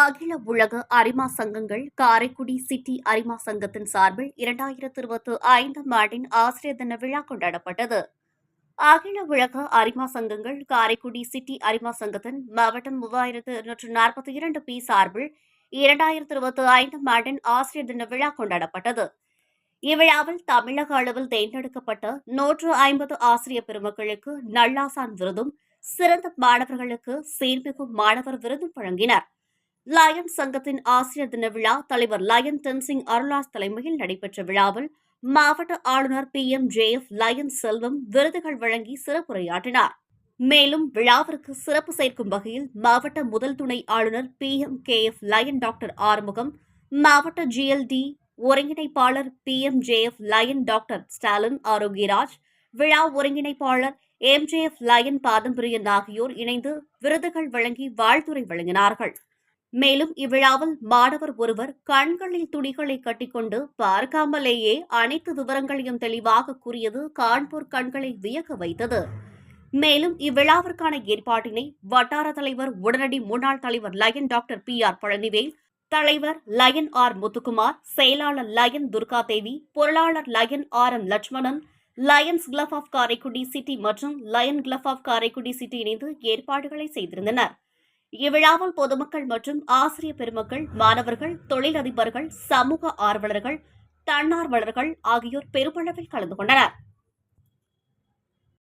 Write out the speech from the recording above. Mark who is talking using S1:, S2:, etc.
S1: அகில உலக அரிமா சங்கங்கள் காரைக்குடி சிட்டி அரிமா சங்கத்தின் சார்பில் 2025 ஆண்டின் ஆசிரியர் தின விழா கொண்டாடப்பட்டது. அகில உலக அரிமா சங்கங்கள் காரைக்குடி சிட்டி அரிமா சங்கத்தின் மாவட்டம் 3242 பி சார்பில் 2025 ஆண்டின் ஆசிரியர் தின விழா கொண்டாடப்பட்டது. இவ்விழாவில் தமிழக அளவில் தேர்ந்தெடுக்கப்பட்ட 150 ஆசிரியர் பெருமக்களுக்கு நல்லாசான் விருதும், சிறந்த மாணவர்களுக்கு சீர்மிகு மாணவர் விருதும் வழங்கினர். லயன் சங்கத்தின் ஆசிரியர் தின விழா தலைவர் லயன் டென்சிங் அருளாஸ் தலைமையில் நடைபெற்ற விழாவில் மாவட்ட ஆளுநர் PMJF லயன் செல்வம் விருதுகள் வழங்கி சிறப்புரையாற்றினார். மேலும் விழாவிற்கு சிறப்பு சேர்க்கும் வகையில் மாவட்ட முதல் துணை ஆளுநர் PMKF லயன் டாக்டர் ஆறுமுகம், மாவட்ட GLD ஒருங்கிணைப்பாளர் PMJF lion doctor Stalin Arokiyaraj, விழா ஒருங்கிணைப்பாளர் MJF லயன் பாதம்பிரியன் ஆகியோர் இணைந்து விருதுகள் வழங்கி வாழ்த்துரை வழங்கினார்கள். மேலும் இவ்விழாவில் மாணவர் ஒருவர் கண்களில் துணிகளை கட்டிக்கொண்டு பார்க்காமலேயே அனைத்து விவரங்களையும் தெளிவாக கூறியது காண்போர் கண்களை வியக்க வைத்தது. மேலும் இவ்விழாவிற்கான ஏற்பாட்டினை வட்டார தலைவர் உடனடி முன்னாள் தலைவர் லயன் டாக்டர் PR பழனிவேல், தலைவர் லயன் R முத்துக்குமார், செயலாளர் லயன் துர்கா தேவி, பொருளாளர் lion RM Lakshmanan, lions club of Karaikudi city மற்றும் lion club of Karaikudi city இணைந்து ஏற்பாடுகளை செய்திருந்தனர். இவ்விழாவில் பொதுமக்கள் மற்றும் ஆசிரியர் பெருமக்கள், மாணவர்கள், தொழிலதிபர்கள், சமூக ஆர்வலர்கள், தன்னார்வலர்கள் ஆகியோர் பெருமளவில் கலந்து கொண்டனர்.